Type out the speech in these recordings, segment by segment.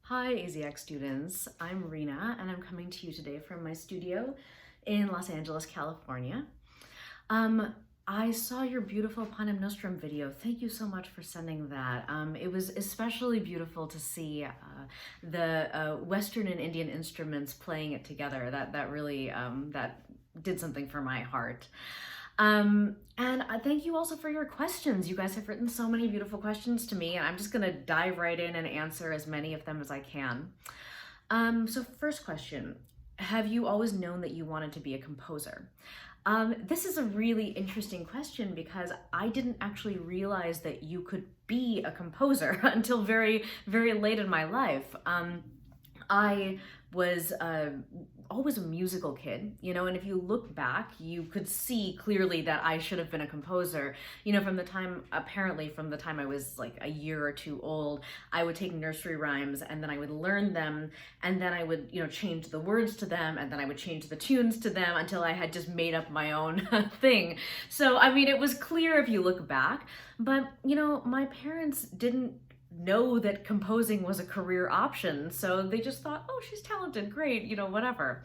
Hi ASIAC students, I'm Reena and I'm coming to you today from my studio in Los Angeles, California. I saw your beautiful Panem Nostrum video. Thank you so much for sending that. It was especially beautiful to see the Western and Indian instruments playing it together. That really that did something for my heart. And I thank you also for your questions. You guys have written so many beautiful questions to me, and I'm just gonna dive right in and answer as many of them as I can. So first question, have you always known that you wanted to be a composer? This is a really interesting question because I didn't actually realize that you could be a composer until very, very late in my life. I was always a musical kid, and if you look back, you could see clearly that I should have been a composer. From the time I was like a year or two old, I would take nursery rhymes and then I would learn them, and then I would, change the words to them, and then I would change the tunes to them until I had just made up my own thing. So, I mean, it was clear if you look back, but, my parents didn't know that composing was a career option. So they just thought, oh, she's talented, great, whatever.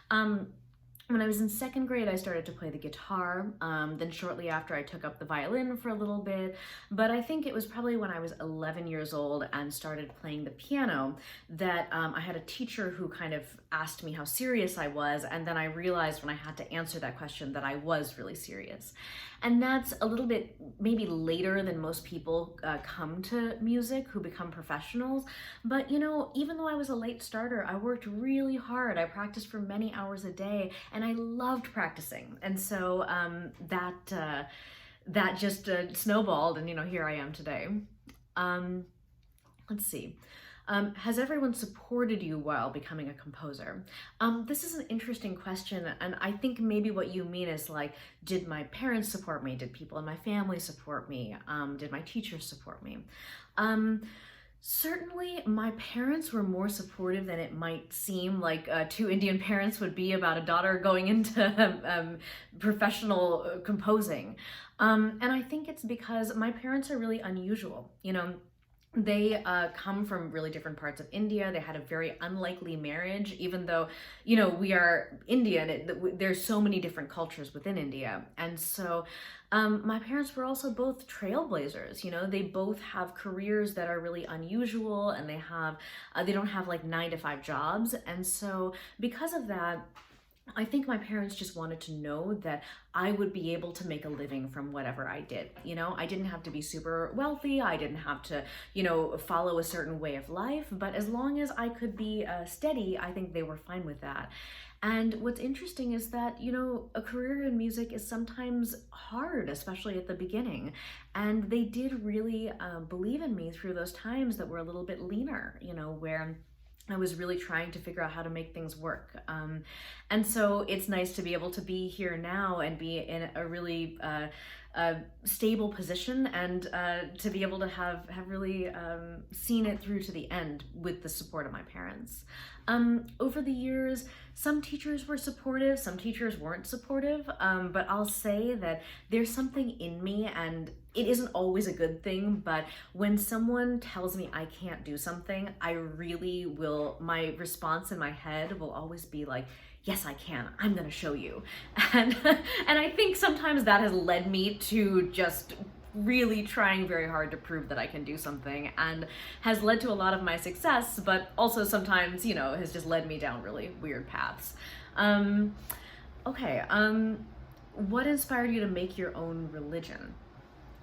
When I was in second grade, I started to play the guitar. Then shortly after, I took up the violin for a little bit. But I think it was probably when I was 11 years old and started playing the piano that I had a teacher who kind of asked me how serious I was. And then I realized when I had to answer that question that I was really serious. And that's a little bit maybe later than most people come to music who become professionals. But even though I was a late starter, I worked really hard. I practiced for many hours a day, and I loved practicing. And so that just snowballed, and here I am today. Let's see. Has everyone supported you while becoming a composer? This is an interesting question, and I think maybe what you mean is like, did my parents support me? Did people in my family support me? Did my teachers support me? Certainly, my parents were more supportive than it might seem like two Indian parents would be about a daughter going into professional composing. And I think it's because my parents are really unusual. They come from really different parts of India. They had a very unlikely marriage, even though, we are Indian. There's so many different cultures within India. And so my parents were also both trailblazers. They both have careers that are really unusual, and they don't have like 9-to-5 jobs. And so because of that, I think my parents just wanted to know that I would be able to make a living from whatever I did. I didn't have to be super wealthy. I didn't have to, follow a certain way of life. But as long as I could be steady, I think they were fine with that. And what's interesting is that, a career in music is sometimes hard, especially at the beginning. And they did really believe in me through those times that were a little bit leaner, where I was really trying to figure out how to make things work. And so it's nice to be able to be here now and be in a really stable position, and to be able to have really seen it through to the end with the support of my parents. Over the years, some teachers were supportive, some teachers weren't supportive, but I'll say that there's something in me, and it isn't always a good thing, but when someone tells me I can't do something, I really will, my response in my head will always be like, yes, I can. I'm gonna show you. And I think sometimes that has led me to just really trying very hard to prove that I can do something, and has led to a lot of my success, but also sometimes, has just led me down really weird paths. Okay, what inspired you to make your own religion?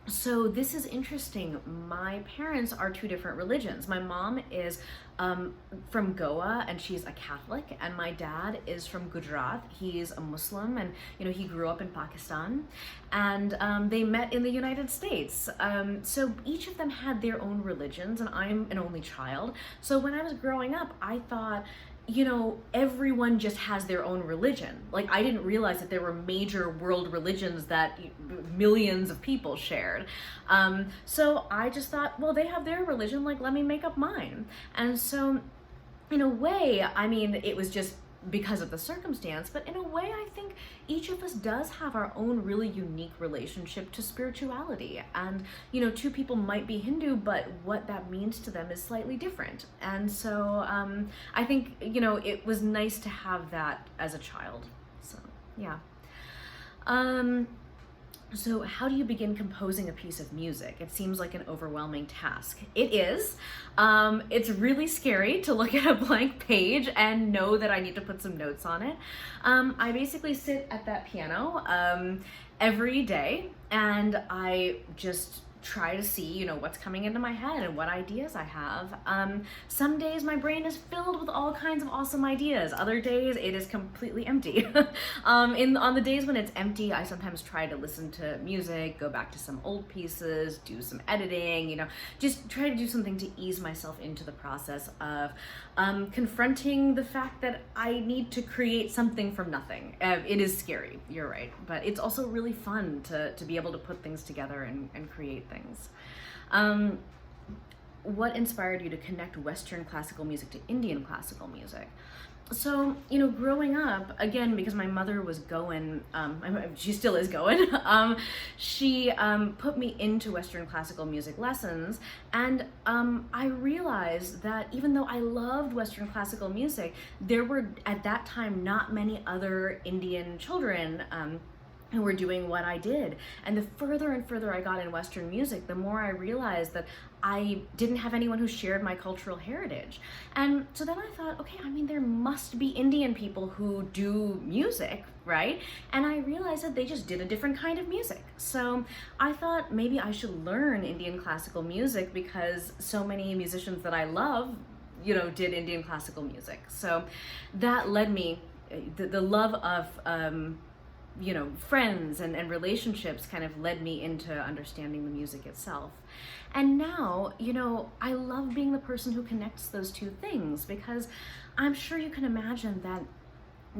So this is interesting. My parents are two different religions. My mom is from Goa, and she's a Catholic, and my dad is from Gujarat. He's a Muslim, and he grew up in Pakistan, and they met in the United States. So each of them had their own religions, and I'm an only child. So when I was growing up, I thought, everyone just has their own religion. Like, I didn't realize that there were major world religions that millions of people shared. So I just thought, well, they have their religion, like, let me make up mine. And so in a way, I mean, it was just because of the circumstance, but in a way I think each of us does have our own really unique relationship to spirituality. And two people might be Hindu, but what that means to them is slightly different. And so I think it was nice to have that as a child. So yeah. So how do you begin composing a piece of music? It seems like an overwhelming task. It is. It's really scary to look at a blank page and know that I need to put some notes on it. I basically sit at that piano every day, and I just try to see what's coming into my head and what ideas I have. Some days my brain is filled with all kinds of awesome ideas. Other days it is completely empty. On the days when it's empty, I sometimes try to listen to music, go back to some old pieces, do some editing, just try to do something to ease myself into the process of confronting the fact that I need to create something from nothing. It is scary, you're right, but it's also really fun to be able to put things together and create things. What inspired you to connect Western classical music to Indian classical music? So, growing up, again, because my mother was going, she still is going, she put me into Western classical music lessons, and I realized that even though I loved Western classical music, there were, at that time, not many other Indian children who were doing what I did. And the further and further I got in Western music, the more I realized that I didn't have anyone who shared my cultural heritage. And so then I thought, okay, there must be Indian people who do music, right? And I realized that they just did a different kind of music. So I thought maybe I should learn Indian classical music because so many musicians that I love, did Indian classical music. So that led me, the love of, friends and relationships kind of led me into understanding the music itself. And now, I love being the person who connects those two things, because I'm sure you can imagine that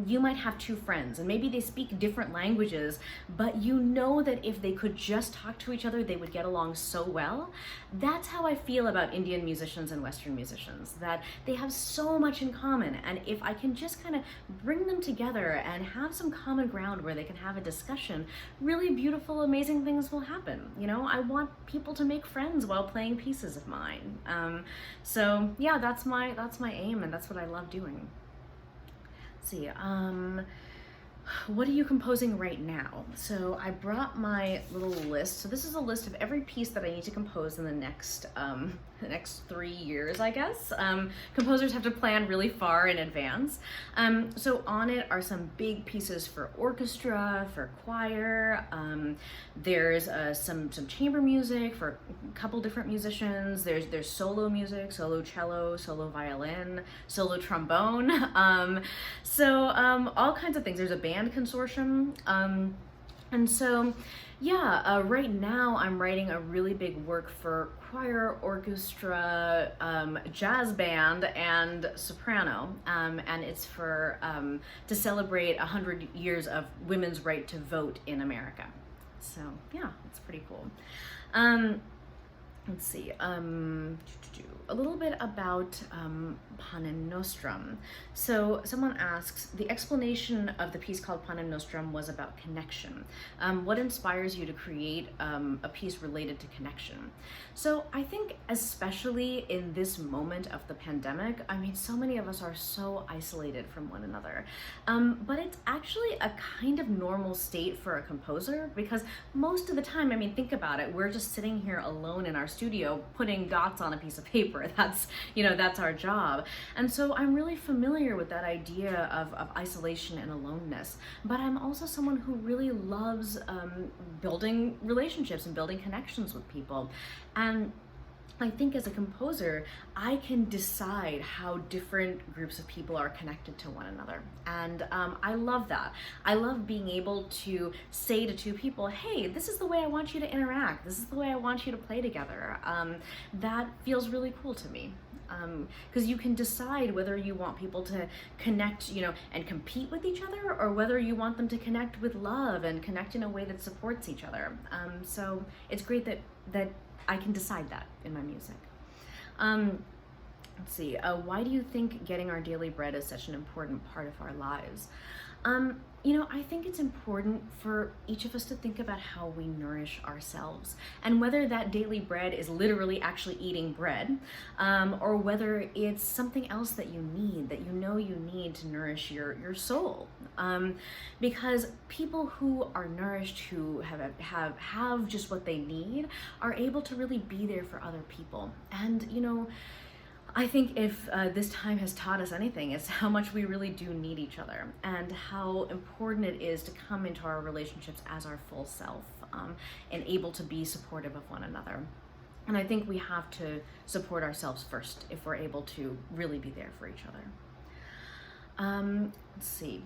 you might have two friends and maybe they speak different languages, but that if they could just talk to each other, they would get along so well. That's how I feel about Indian musicians and Western musicians, that they have so much in common. And if I can just kind of bring them together and have some common ground where they can have a discussion, really beautiful, amazing things will happen. I want people to make friends while playing pieces of mine. So yeah, that's my aim, and that's what I love doing. See, what are you composing right now? So I brought my little list. So this is a list of every piece that I need to compose in the next 3 years, I guess. Composers have to plan really far in advance. So on it are some big pieces for orchestra, for choir. There's some chamber music for a couple different musicians. There's solo music, solo cello, solo violin, solo trombone. All kinds of things. There's a band consortium. And so, yeah, right now I'm writing a really big work for choir, orchestra, jazz band, and soprano. And it's for to celebrate 100 years of women's right to vote in America. So yeah, it's pretty cool. Let's see, a little bit about Panem Nostrum. So someone asks, the explanation of the piece called Panem Nostrum was about connection. What inspires you to create a piece related to connection? So I think especially in this moment of the pandemic, so many of us are so isolated from one another. But it's actually a kind of normal state for a composer, because most of the time, think about it, we're just sitting here alone in our studio putting dots on a piece of paper. That's our job. And so I'm really familiar with that idea of isolation and aloneness. But I'm also someone who really loves building relationships and building connections with people. And I think as a composer, I can decide how different groups of people are connected to one another. And I love that. I love being able to say to two people, hey, this is the way I want you to interact. This is the way I want you to play together. That feels really cool to me. Because you can decide whether you want people to connect, and compete with each other, or whether you want them to connect with love and connect in a way that supports each other. So it's great that I can decide that in my music. Let's see, why do you think getting our daily bread is such an important part of our lives? I think it's important for each of us to think about how we nourish ourselves, and whether that daily bread is literally actually eating bread, or whether it's something else that you need, that you need to nourish your soul. Because people who are nourished, who have just what they need, are able to really be there for other people. And I think if this time has taught us anything, it's how much we really do need each other, and how important it is to come into our relationships as our full self, and able to be supportive of one another. And I think we have to support ourselves first if we're able to really be there for each other. Let's see.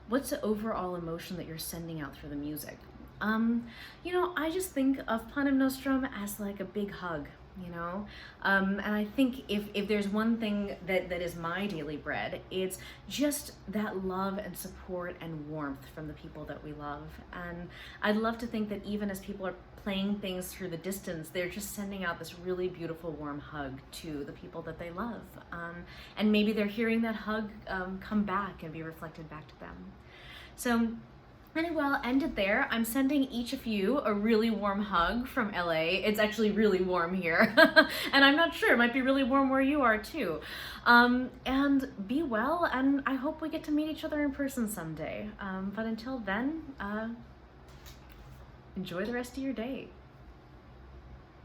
What's the overall emotion that you're sending out through the music? I just think of Panem Nostrum as like a big hug. And I think if there's one thing that is my daily bread, it's just that love and support and warmth from the people that we love. And I'd love to think that even as people are playing things through the distance, they're just sending out this really beautiful warm hug to the people that they love. And maybe they're hearing that hug come back and be reflected back to them. So anyway, I'll end it there. I'm sending each of you a really warm hug from LA. It's actually really warm here. And I'm not sure, it might be really warm where you are too. And be well, and I hope we get to meet each other in person someday. But until then, enjoy the rest of your day.